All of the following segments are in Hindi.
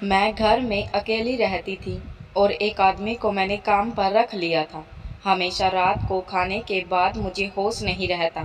मैं घर में अकेली रहती थी और एक आदमी को मैंने काम पर रख लिया था। हमेशा रात को खाने के बाद मुझे होश नहीं रहता।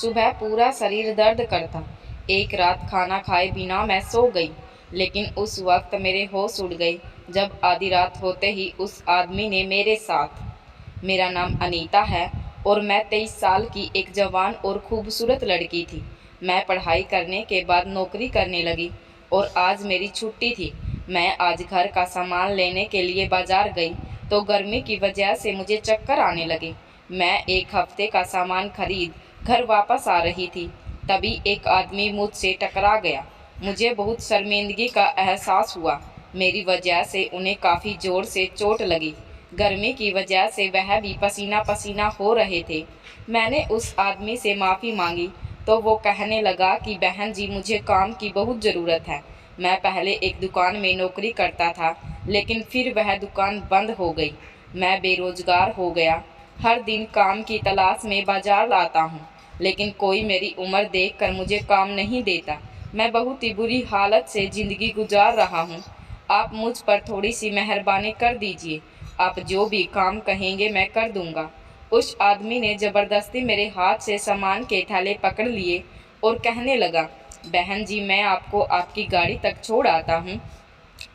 सुबह पूरा शरीर दर्द करता। एक रात खाना खाए बिना मैं सो गई, लेकिन उस वक्त मेरे होश उड़ गए जब आधी रात होते ही उस आदमी ने मेरे साथ। मेरा नाम अनीता है और मैं 23 साल की एक जवान और खूबसूरत लड़की थी। मैं पढ़ाई करने के बाद नौकरी करने लगी और आज मेरी छुट्टी थी। मैं आज घर का सामान लेने के लिए बाजार गई तो गर्मी की वजह से मुझे चक्कर आने लगे। मैं एक हफ्ते का सामान खरीद घर वापस आ रही थी, तभी एक आदमी मुझसे टकरा गया। मुझे बहुत शर्मिंदगी का एहसास हुआ। मेरी वजह से उन्हें काफ़ी ज़ोर से चोट लगी। गर्मी की वजह से वह भी पसीना पसीना हो रहे थे। मैंने उस आदमी से माफ़ी मांगी तो वो कहने लगा कि बहन जी, मुझे काम की बहुत ज़रूरत है। मैं पहले एक दुकान में नौकरी करता था, लेकिन फिर वह दुकान बंद हो गई। मैं बेरोजगार हो गया। हर दिन काम की तलाश में बाजार आता हूँ, लेकिन कोई मेरी उम्र देखकर मुझे काम नहीं देता। मैं बहुत ही बुरी हालत से ज़िंदगी गुजार रहा हूँ। आप मुझ पर थोड़ी सी मेहरबानी कर दीजिए। आप जो भी काम कहेंगे मैं कर दूंगा। उस आदमी ने ज़बरदस्ती मेरे हाथ से सामान के थैले पकड़ लिए और कहने लगा, बहन जी, मैं आपको आपकी गाड़ी तक छोड़ आता हूँ,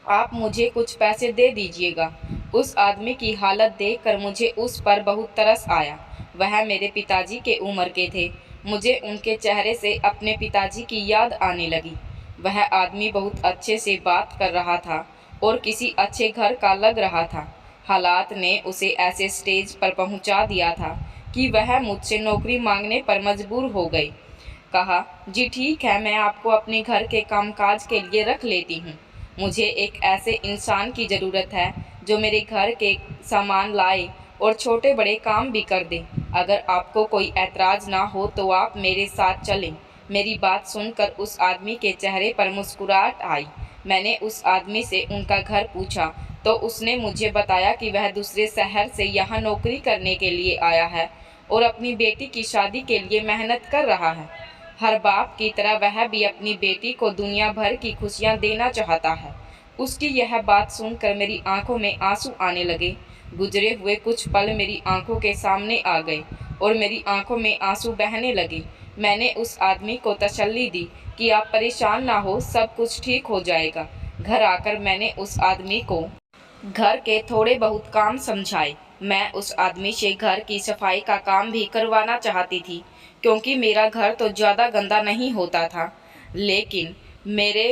आप मुझे कुछ पैसे दे दीजिएगा। उस आदमी की हालत देखकर मुझे उस पर बहुत तरस आया। वह मेरे पिताजी के उम्र के थे। मुझे उनके चेहरे से अपने पिताजी की याद आने लगी। वह आदमी बहुत अच्छे से बात कर रहा था और किसी अच्छे घर का लग रहा था। हालात ने उसे ऐसे स्टेज पर पहुंचा दिया था कि वह मुझसे नौकरी मांगने पर मजबूर हो गई। कहा, जी ठीक है, मैं आपको अपने घर के कामकाज के लिए रख लेती हूँ। मुझे एक ऐसे इंसान की ज़रूरत है जो मेरे घर के सामान लाए और छोटे बड़े काम भी कर दे। अगर आपको कोई ऐतराज़ ना हो तो आप मेरे साथ चलें। मेरी बात सुनकर उस आदमी के चेहरे पर मुस्कुराहट आई। मैंने उस आदमी से उनका घर पूछा तो उसने मुझे बताया कि वह दूसरे शहर से यहाँ नौकरी करने के लिए आया है और अपनी बेटी की शादी के लिए मेहनत कर रहा है। हर बाप की तरह वह भी अपनी बेटी को दुनिया भर की खुशियाँ देना चाहता है। उसकी यह बात सुनकर मेरी आंखों में आंसू आने लगे। गुजरे हुए कुछ पल मेरी आंखों के सामने आ गए और मेरी आंखों में आंसू बहने लगे। मैंने उस आदमी को तसल्ली दी कि आप परेशान ना हो, सब कुछ ठीक हो जाएगा। घर आकर मैंने उस आदमी को घर के थोड़े बहुत काम समझाए। मैं उस आदमी से घर की सफाई का काम भी करवाना चाहती थी, क्योंकि मेरा घर तो ज़्यादा गंदा नहीं होता था, लेकिन मेरे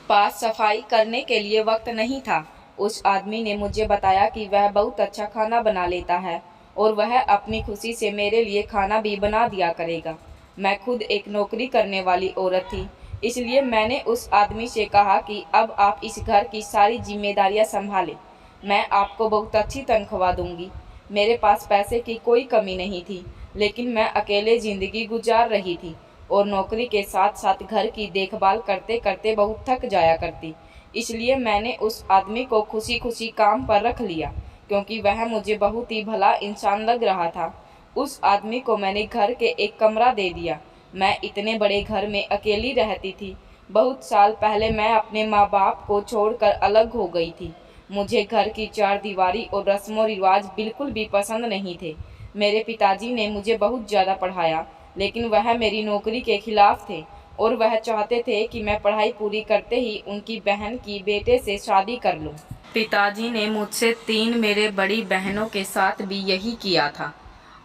पास सफाई करने के लिए वक्त नहीं था। उस आदमी ने मुझे बताया कि वह बहुत अच्छा खाना बना लेता है और वह अपनी खुशी से मेरे लिए खाना भी बना दिया करेगा। मैं खुद एक नौकरी करने वाली औरत थी, इसलिए मैंने उस आदमी से कहा कि अब आप इस घर की सारी जिम्मेदारियां संभालें। मैं आपको बहुत अच्छी तनख्वाह दूंगी। मेरे पास पैसे की कोई कमी नहीं थी, लेकिन मैं अकेले ज़िंदगी गुजार रही थी और नौकरी के साथ साथ घर की देखभाल करते करते बहुत थक जाया करती। इसलिए मैंने उस आदमी को खुशी खुशी काम पर रख लिया, क्योंकि वह मुझे बहुत ही भला इंसान लग रहा था। उस आदमी को मैंने घर के एक कमरा दे दिया। मैं इतने बड़े घर में अकेली रहती थी। बहुत साल पहले मैं अपने माँ बाप को छोड़कर अलग हो गई थी। मुझे घर की चारदीवारी और रस्मों रिवाज बिल्कुल भी पसंद नहीं थे। मेरे पिताजी ने मुझे बहुत ज़्यादा पढ़ाया, लेकिन वह मेरी नौकरी के खिलाफ थे और वह चाहते थे कि मैं पढ़ाई पूरी करते ही उनकी बहन की बेटे से शादी कर लूं। पिताजी ने मुझसे 3 मेरे बड़ी बहनों के साथ भी यही किया था।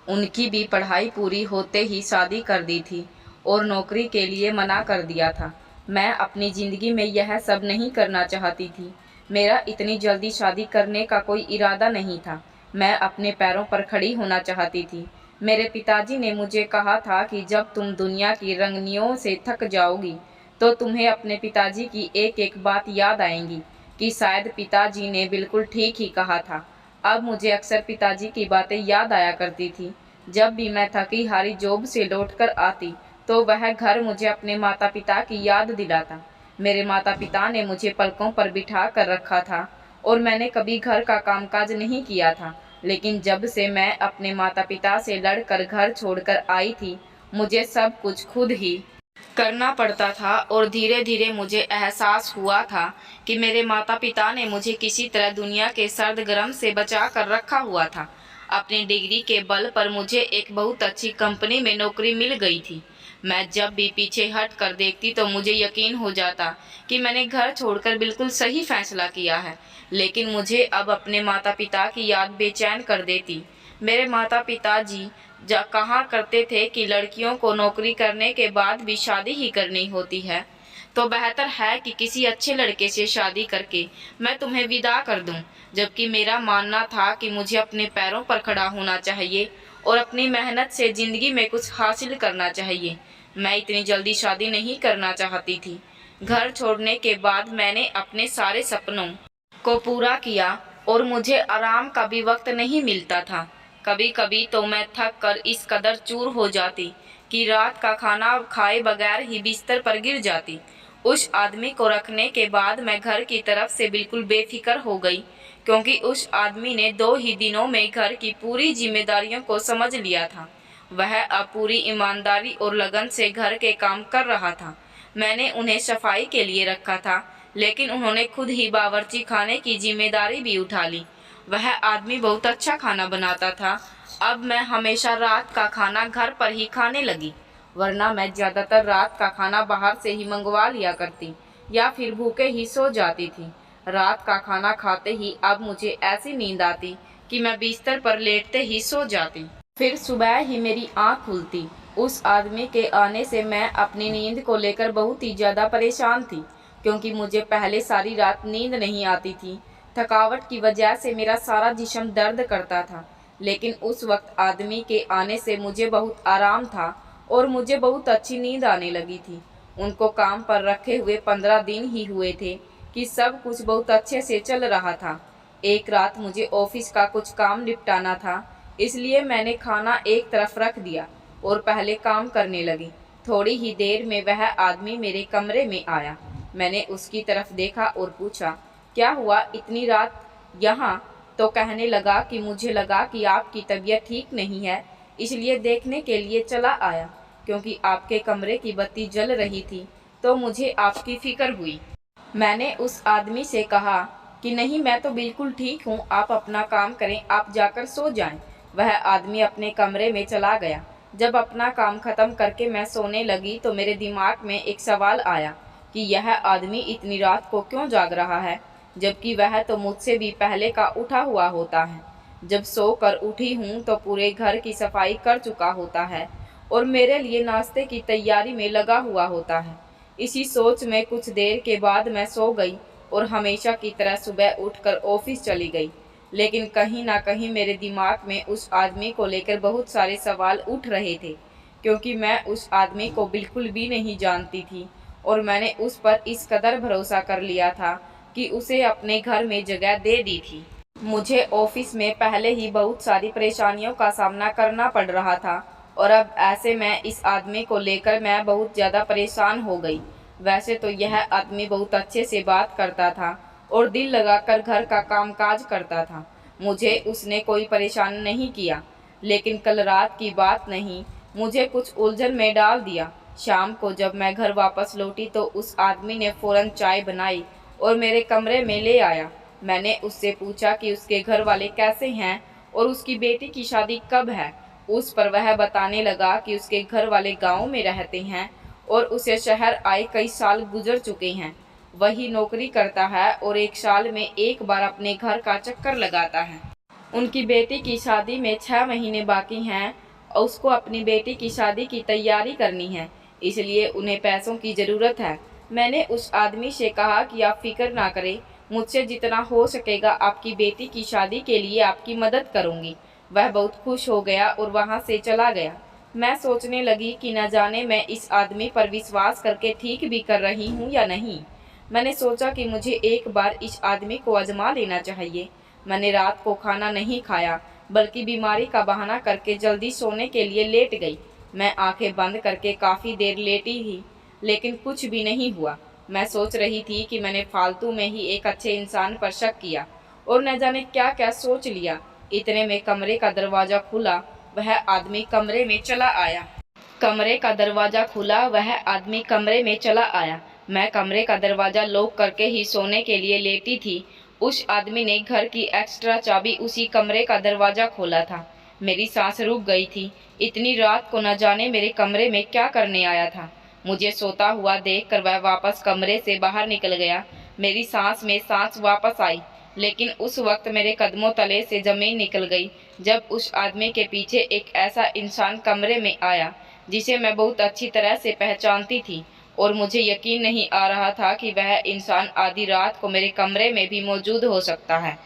उनकी भी पढ़ाई पूरी होते ही शादी कर दी थी और नौकरी के लिए मना कर दिया था। मैं अपनी ज़िंदगी में यह सब नहीं करना चाहती थी। मेरा इतनी जल्दी शादी करने का कोई इरादा नहीं था। मैं अपने पैरों पर खड़ी होना चाहती थी। मेरे पिताजी ने मुझे कहा था कि जब तुम दुनिया की रंगनियों से थक जाओगी तो तुम्हें अपने पिताजी की एक एक बात याद आएंगी, कि शायद पिताजी ने बिल्कुल ठीक ही कहा था। अब मुझे अक्सर पिताजी की बातें याद आया करती थी। जब भी मैं थकी हारी जॉब से लौटकर आती तो वह घर मुझे अपने माता पिता की याद दिलाता। मेरे माता पिता ने मुझे पलकों पर बिठा कर रखा था और मैंने कभी घर का कामकाज नहीं किया था, लेकिन जब से मैं अपने माता पिता से लड़कर घर छोड़कर आई थी, मुझे सब कुछ खुद ही करना पड़ता था और धीरे धीरे मुझे एहसास हुआ था कि मेरे माता पिता ने मुझे किसी तरह दुनिया के सर्द गर्म से बचा कर रखा हुआ था। अपनी डिग्री के बल पर मुझे एक बहुत अच्छी कंपनी में नौकरी मिल गई थी। मैं जब भी पीछे हट कर देखती तो मुझे यकीन हो जाता कि मैंने घर छोड़कर बिल्कुल सही फैसला किया है। लेकिन मुझे अब अपने माता पिता की याद बेचैन कर देती। मेरे माता पिता जी कहा करते थे कि लड़कियों को नौकरी करने के बाद भी शादी ही करनी होती है, तो बेहतर है कि किसी अच्छे लड़के से शादी करके मैं तुम्हें विदा कर दूं। जबकि मेरा मानना था कि मुझे अपने पैरों पर खड़ा होना चाहिए और अपनी मेहनत से ज़िंदगी में कुछ हासिल करना चाहिए। मैं इतनी जल्दी शादी नहीं करना चाहती थी। घर छोड़ने के बाद मैंने अपने सारे सपनों को पूरा किया और मुझे आराम का भी वक्त नहीं मिलता था। कभी कभी तो मैं थक कर इस कदर चूर हो जाती कि रात का खाना खाए बगैर ही बिस्तर पर गिर जाती। उस आदमी को रखने के बाद मैं घर की तरफ से बिल्कुल बेफिक्र हो गई, क्योंकि उस आदमी ने 2 ही दिनों में घर की पूरी जिम्मेदारियों को समझ लिया था। वह अब पूरी ईमानदारी और लगन से घर के काम कर रहा था। मैंने उन्हें सफाई के लिए रखा था, लेकिन उन्होंने खुद ही बावर्ची खाने की जिम्मेदारी भी उठा ली। वह आदमी बहुत अच्छा खाना बनाता था। अब मैं हमेशा रात का खाना घर पर ही खाने लगी, वरना मैं ज़्यादातर रात का खाना बाहर से ही मंगवा लिया करती या फिर भूखे ही सो जाती थी। रात का खाना खाते ही अब मुझे ऐसी नींद आती कि मैं बिस्तर पर लेटते ही सो जाती। फिर सुबह ही मेरी आँख खुलती। उस आदमी के आने से मैं अपनी नींद को लेकर बहुत ही ज़्यादा परेशान थी, क्योंकि मुझे पहले सारी रात नींद नहीं आती थी। थकावट की वजह से मेरा सारा जिस्म दर्द करता था। लेकिन उस वक्त आदमी के आने से मुझे बहुत आराम था और मुझे बहुत अच्छी नींद आने लगी थी। उनको काम पर रखे हुए 15 दिन ही हुए थे कि सब कुछ बहुत अच्छे से चल रहा था। एक रात मुझे ऑफिस का कुछ काम निपटाना था, इसलिए मैंने खाना एक तरफ रख दिया और पहले काम करने लगी। थोड़ी ही देर में वह आदमी मेरे कमरे में आया। मैंने उसकी तरफ देखा और पूछा, क्या हुआ इतनी रात यहाँ? तो कहने लगा कि मुझे लगा कि आपकी तबीयत ठीक नहीं है, इसलिए देखने के लिए चला आया। क्योंकि आपके कमरे की बत्ती जल रही थी तो मुझे आपकी फिक्र हुई। मैंने उस आदमी से कहा कि नहीं, मैं तो बिल्कुल ठीक हूँ, आप अपना काम करें, आप जाकर सो जाएं। वह आदमी अपने कमरे में चला गया। जब अपना काम खत्म करके मैं सोने लगी तो मेरे दिमाग में एक सवाल आया कि यह आदमी इतनी रात को क्यों जाग रहा है, जबकि वह तो मुझसे भी पहले का उठा हुआ होता है। जब सोकर उठी हूँ तो पूरे घर की सफाई कर चुका होता है और मेरे लिए नाश्ते की तैयारी में लगा हुआ होता है। इसी सोच में कुछ देर के बाद मैं सो गई और हमेशा की तरह सुबह उठकर ऑफिस चली गई। लेकिन कहीं ना कहीं मेरे दिमाग में उस आदमी को लेकर बहुत सारे सवाल उठ रहे थे, क्योंकि मैं उस आदमी को बिल्कुल भी नहीं जानती थी और मैंने उस पर इस कदर भरोसा कर लिया था कि उसे अपने घर में जगह दे दी थी। मुझे ऑफिस में पहले ही बहुत सारी परेशानियों का सामना करना पड़ रहा था और अब ऐसे में इस आदमी को लेकर मैं बहुत ज़्यादा परेशान हो गई। वैसे तो यह आदमी बहुत अच्छे से बात करता था और दिल लगाकर घर का कामकाज करता था। मुझे उसने कोई परेशान नहीं किया, लेकिन कल रात की बात नहीं, मुझे कुछ उलझन में डाल दिया। शाम को जब मैं घर वापस लौटी तो उस आदमी ने फ़ौरन चाय बनाई और मेरे कमरे में ले आया। मैंने उससे पूछा कि उसके घर वाले कैसे हैं और उसकी बेटी की शादी कब है। उस पर वह बताने लगा कि उसके घर वाले गांव में रहते हैं और उसे शहर आए कई साल गुजर चुके हैं। वही नौकरी करता है और एक साल में एक बार अपने घर का चक्कर लगाता है। उनकी बेटी की शादी में 6 महीने बाकी हैं और उसको अपनी बेटी की शादी की तैयारी करनी है, इसलिए उन्हें पैसों की ज़रूरत है। मैंने उस आदमी से कहा कि आप फिक्र ना करें, मुझसे जितना हो सकेगा आपकी बेटी की शादी के लिए आपकी मदद करूंगी। वह बहुत खुश हो गया और वहां से चला गया। मैं सोचने लगी कि न जाने मैं इस आदमी पर विश्वास करके ठीक भी कर रही हूँ या नहीं। मैंने सोचा कि मुझे एक बार इस आदमी को आजमा लेना चाहिए। मैंने रात को खाना नहीं खाया, बल्कि बीमारी का बहाना करके जल्दी सोने के लिए लेट गई। मैं आंखें बंद करके काफ़ी देर लेटी ही, लेकिन कुछ भी नहीं हुआ। मैं सोच रही थी कि मैंने फालतू में ही एक अच्छे इंसान पर शक किया और न जाने क्या क्या सोच लिया। इतने में कमरे का दरवाज़ा खुला, वह आदमी कमरे में चला आया। कमरे का दरवाज़ा खुला, वह आदमी कमरे में चला आया। मैं कमरे का दरवाज़ा लॉक करके ही सोने के लिए लेटी थी। उस आदमी ने घर की एक्स्ट्रा चाबी उसी कमरे का दरवाज़ा खोला था। मेरी सांस रुक गई थी। इतनी रात को न जाने मेरे कमरे में क्या करने आया था। मुझे सोता हुआ देखकर वह वापस कमरे से बाहर निकल गया। मेरी सांस में सांस वापस आई, लेकिन उस वक्त मेरे कदमों तले से ज़मीन निकल गई जब उस आदमी के पीछे एक ऐसा इंसान कमरे में आया जिसे मैं बहुत अच्छी तरह से पहचानती थी, और मुझे यकीन नहीं आ रहा था कि वह इंसान आधी रात को मेरे कमरे में भी मौजूद हो सकता है।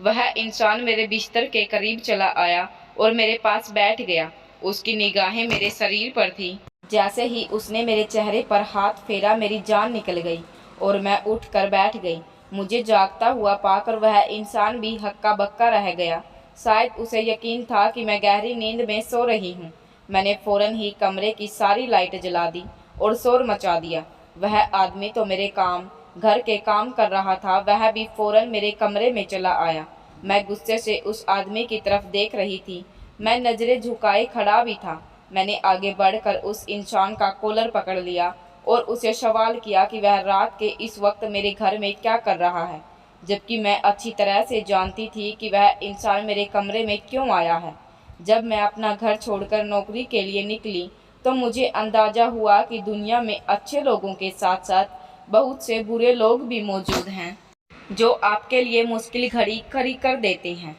वह इंसान मेरे बिस्तर के करीब चला आया और मेरे पास बैठ गया। उसकी निगाहें मेरे शरीर पर थी। जैसे ही उसने मेरे चेहरे पर हाथ फेरा, मेरी जान निकल गई और मैं उठ कर बैठ गई। मुझे जागता हुआ पाकर वह इंसान भी हक्का बक्का रह गया। शायद उसे यकीन था कि मैं गहरी नींद में सो रही हूँ। मैंने फ़ौरन ही कमरे की सारी लाइट जला दी और शोर मचा दिया। वह आदमी तो मेरे घर के काम कर रहा था, वह भी फ़ौरन मेरे कमरे में चला आया। मैं गुस्से से उस आदमी की तरफ देख रही थी। मैं नज़रें झुकाए खड़ा भी था। मैंने आगे बढ़कर उस इंसान का कॉलर पकड़ लिया और उसे सवाल किया कि वह रात के इस वक्त मेरे घर में क्या कर रहा है, जबकि मैं अच्छी तरह से जानती थी कि वह इंसान मेरे कमरे में क्यों आया है। जब मैं अपना घर छोड़कर नौकरी के लिए निकली तो मुझे अंदाज़ा हुआ कि दुनिया में अच्छे लोगों के साथ साथ बहुत से बुरे लोग भी मौजूद हैं, जो आपके लिए मुश्किल घड़ी खड़ी कर देते हैं।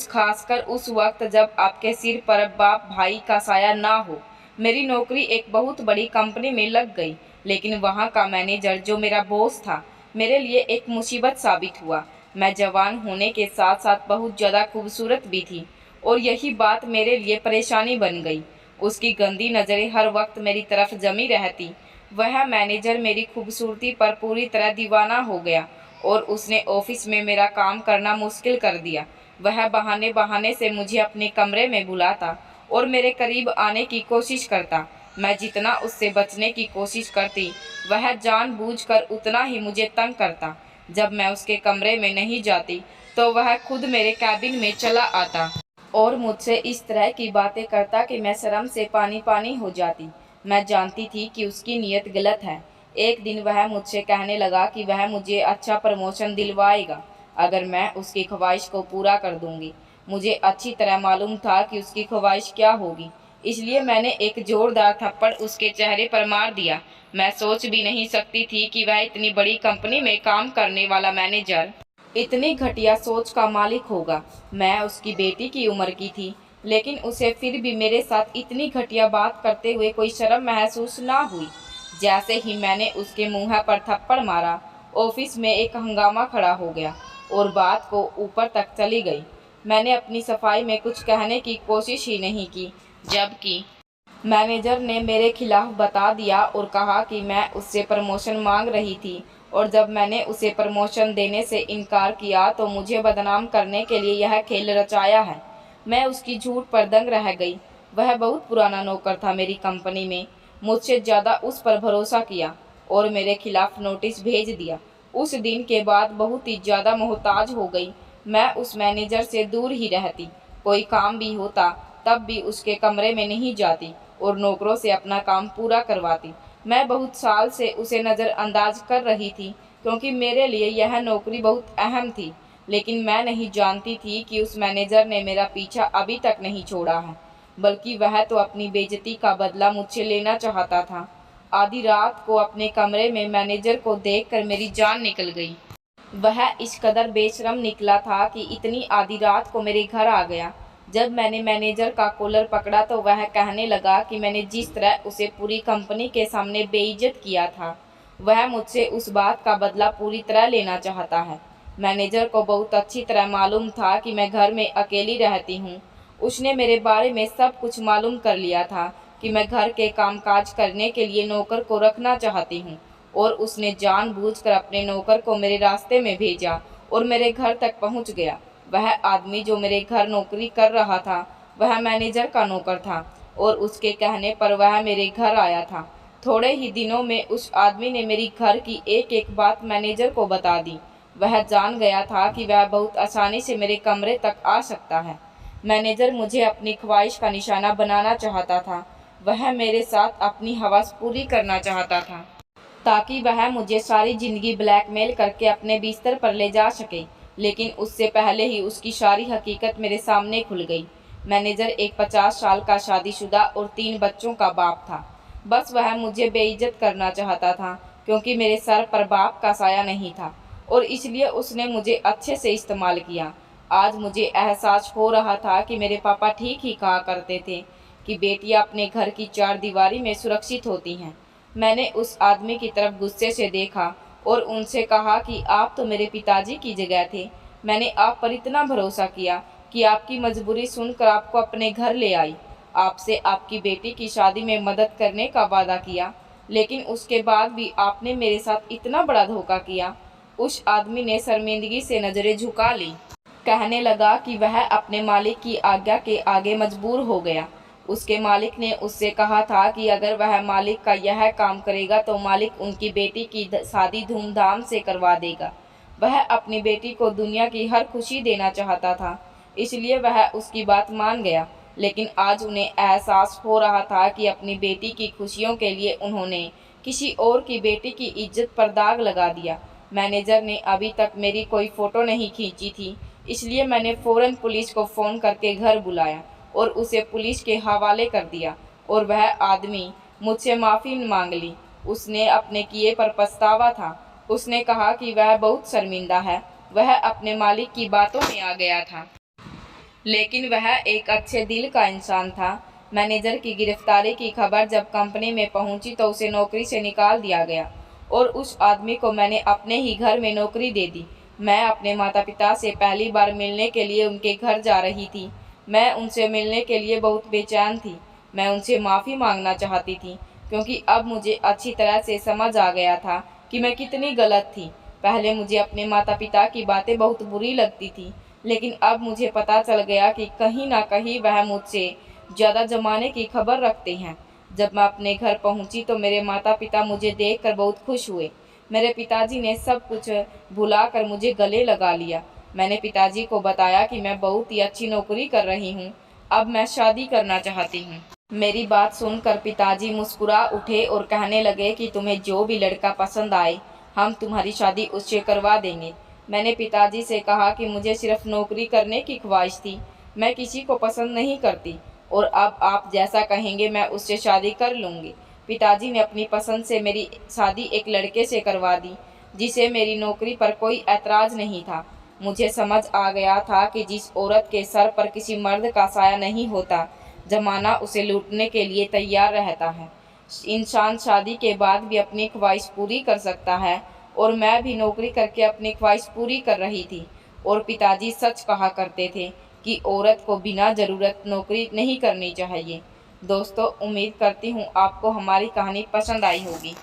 खासकर उस वक्त जब आपके सिर पर बाप भाई का साया ना हो। मेरी नौकरी एक बहुत बड़ी कंपनी में लग गई, लेकिन वहाँ का मैनेजर जो मेरा बॉस था, मेरे लिए एक मुसीबत साबित हुआ। मैं जवान होने के साथ साथ बहुत ज़्यादा खूबसूरत भी थी, और यही बात मेरे लिए परेशानी बन गई। उसकी गंदी नज़रें हर वक्त मेरी तरफ जमी रहती। वह मैनेजर मेरी खूबसूरती पर पूरी तरह दीवाना हो गया और उसने ऑफिस में मेरा काम करना मुश्किल कर दिया। वह बहाने बहाने से मुझे अपने कमरे में बुलाता और मेरे करीब आने की कोशिश करता। मैं जितना उससे बचने की कोशिश करती, वह जानबूझकर उतना ही मुझे तंग करता। जब मैं उसके कमरे में नहीं जाती तो वह खुद मेरे कैबिन में चला आता और मुझसे इस तरह की बातें करता कि मैं शर्म से पानी पानी हो जाती। मैं जानती थी कि उसकी नीयत गलत है। एक दिन वह मुझसे कहने लगा कि वह मुझे अच्छा प्रमोशन दिलवाएगा अगर मैं उसकी ख्वाहिश को पूरा कर दूंगी। मुझे अच्छी तरह मालूम था कि उसकी ख्वाहिश क्या होगी, इसलिए मैंने एक जोरदार थप्पड़ उसके चेहरे पर मार दिया। मैं सोच भी नहीं सकती थी कि वह इतनी बड़ी कंपनी में काम करने वाला मैनेजर इतनी घटिया सोच का मालिक होगा। मैं उसकी बेटी की उम्र की थी, लेकिन उसे फिर भी मेरे साथ इतनी घटिया बात करते हुए कोई शर्म महसूस ना हुई। जैसे ही मैंने उसके मुंह पर थप्पड़ मारा, ऑफिस में एक हंगामा खड़ा हो गया और बात को ऊपर तक चली गई। मैंने अपनी सफाई में कुछ कहने की कोशिश ही नहीं की, जबकि मैनेजर ने मेरे खिलाफ बता दिया और कहा कि मैं उससे प्रमोशन मांग रही थी, और जब मैंने उसे प्रमोशन देने से इनकार किया तो मुझे बदनाम करने के लिए यह खेल रचाया है। मैं उसकी झूठ पर दंग रह गई। वह बहुत पुराना नौकर था मेरी कंपनी में। मुझसे ज़्यादा उस पर भरोसा किया और मेरे खिलाफ नोटिस भेज दिया। उस दिन के बाद बहुत ही ज़्यादा मोहताज हो गई। मैं उस मैनेजर से दूर ही रहती। कोई काम भी होता तब भी उसके कमरे में नहीं जाती और नौकरों से अपना काम पूरा करवाती। मैं बहुत साल से उसे नज़रअंदाज कर रही थी, क्योंकि मेरे लिए यह नौकरी बहुत अहम थी। लेकिन मैं नहीं जानती थी कि उस मैनेजर ने मेरा पीछा अभी तक नहीं छोड़ा है, बल्कि वह तो अपनी बेइज्जती का बदला मुझसे लेना चाहता था। आधी रात को अपने कमरे में मैनेजर को देखकर मेरी जान निकल गई। वह इस कदर बेशरम निकला था कि इतनी आधी रात को मेरे घर आ गया। जब मैंने मैनेजर का कॉलर पकड़ा तो वह कहने लगा कि मैंने जिस तरह उसे पूरी कंपनी के सामने बेइज्जत किया था, वह मुझसे उस बात का बदला पूरी तरह लेना चाहता है। मैनेजर को बहुत अच्छी तरह मालूम था कि मैं घर में अकेली रहती हूँ। उसने मेरे बारे में सब कुछ मालूम कर लिया था कि मैं घर के कामकाज करने के लिए नौकर को रखना चाहती हूँ, और उसने जानबूझकर अपने नौकर को मेरे रास्ते में भेजा और मेरे घर तक पहुँच गया। वह आदमी जो मेरे घर नौकरी कर रहा था, वह मैनेजर का नौकर था और उसके कहने पर वह मेरे घर आया था। थोड़े ही दिनों में उस आदमी ने मेरी घर की एक एक बात मैनेजर को बता दी। वह जान गया था कि वह बहुत आसानी से मेरे कमरे तक आ सकता है। मैनेजर मुझे अपनी ख्वाहिश का निशाना बनाना चाहता था। वह मेरे साथ अपनी हवस पूरी करना चाहता था ताकि वह मुझे सारी ज़िंदगी ब्लैकमेल करके अपने बिस्तर पर ले जा सके, लेकिन उससे पहले ही उसकी सारी हकीकत मेरे सामने खुल गई। मैनेजर एक 50 साल का शादीशुदा और 3 बच्चों का बाप था। बस वह मुझे बेइज्जत करना चाहता था क्योंकि मेरे सर पर बाप का साया नहीं था और इसलिए उसने मुझे अच्छे से इस्तेमाल किया। आज मुझे एहसास हो रहा था कि मेरे पापा ठीक ही कहा करते थे कि बेटियां अपने घर की चार दीवारी में सुरक्षित होती हैं। मैंने उस आदमी की तरफ गुस्से से देखा और उनसे कहा कि आप तो मेरे पिताजी की जगह थे। मैंने आप पर इतना भरोसा किया कि आपकी मजबूरी सुनकर आपको अपने घर ले आई, आपसे आपकी बेटी की शादी में मदद करने का वादा किया, लेकिन उसके बाद भी आपने मेरे साथ इतना बड़ा धोखा किया। उस आदमी ने शर्मिंदगी से नज़रें झुका ली। कहने लगा कि वह अपने मालिक की आज्ञा के आगे मजबूर हो गया। उसके मालिक ने उससे कहा था कि अगर वह मालिक का यह काम करेगा तो मालिक उनकी बेटी की शादी धूमधाम से करवा देगा। वह अपनी बेटी को दुनिया की हर खुशी देना चाहता था, इसलिए वह उसकी बात मान गया। लेकिन आज उन्हें एहसास हो रहा था कि अपनी बेटी की खुशियों के लिए उन्होंने किसी और की बेटी की इज्जत पर दाग लगा दिया। मैनेजर ने अभी तक मेरी कोई फ़ोटो नहीं खींची थी, इसलिए मैंने फ़ौरन पुलिस को फ़ोन करके घर बुलाया और उसे पुलिस के हवाले कर दिया और वह आदमी मुझसे माफ़ी मांग ली। उसने अपने किए पर पछतावा था। उसने कहा कि वह बहुत शर्मिंदा है, वह अपने मालिक की बातों में आ गया था, लेकिन वह एक अच्छे दिल का इंसान था। मैनेजर की गिरफ्तारी की खबर जब कंपनी में पहुंची तो उसे नौकरी से निकाल दिया गया और उस आदमी को मैंने अपने ही घर में नौकरी दे दी। मैं अपने माता पिता से पहली बार मिलने के लिए उनके घर जा रही थी। मैं उनसे मिलने के लिए बहुत बेचैन थी। मैं उनसे माफ़ी मांगना चाहती थी क्योंकि अब मुझे अच्छी तरह से समझ आ गया था कि मैं कितनी गलत थी। पहले मुझे अपने माता पिता की बातें बहुत बुरी लगती थी, लेकिन अब मुझे पता चल गया कि कहीं ना कहीं वह मुझसे ज़्यादा जमाने की खबर रखते हैं। जब मैं अपने घर पहुंची तो मेरे माता पिता मुझे देखकर बहुत खुश हुए। मेरे पिताजी ने सब कुछ भुलाकर मुझे गले लगा लिया। मैंने पिताजी को बताया कि मैं बहुत ही अच्छी नौकरी कर रही हूँ, अब मैं शादी करना चाहती हूँ। मेरी बात सुनकर पिताजी मुस्कुरा उठे और कहने लगे कि तुम्हें जो भी लड़का पसंद आए हम तुम्हारी शादी उससे करवा देंगे। मैंने पिताजी से कहा कि मुझे सिर्फ नौकरी करने की ख्वाहिश थी, मैं किसी को पसंद नहीं करती और अब आप जैसा कहेंगे मैं उससे शादी कर लूँगी। पिताजी ने अपनी पसंद से मेरी शादी एक लड़के से करवा दी जिसे मेरी नौकरी पर कोई ऐतराज़ नहीं था। मुझे समझ आ गया था कि जिस औरत के सर पर किसी मर्द का साया नहीं होता, ज़माना उसे लूटने के लिए तैयार रहता है। इंसान शादी के बाद भी अपनी ख्वाहिश पूरी कर सकता है और मैं भी नौकरी करके अपनी ख्वाहिश पूरी कर रही थी और पिताजी सच कहा करते थे कि औरत को बिना ज़रूरत नौकरी नहीं करनी चाहिए। दोस्तों, उम्मीद करती हूँ आपको हमारी कहानी पसंद आई होगी।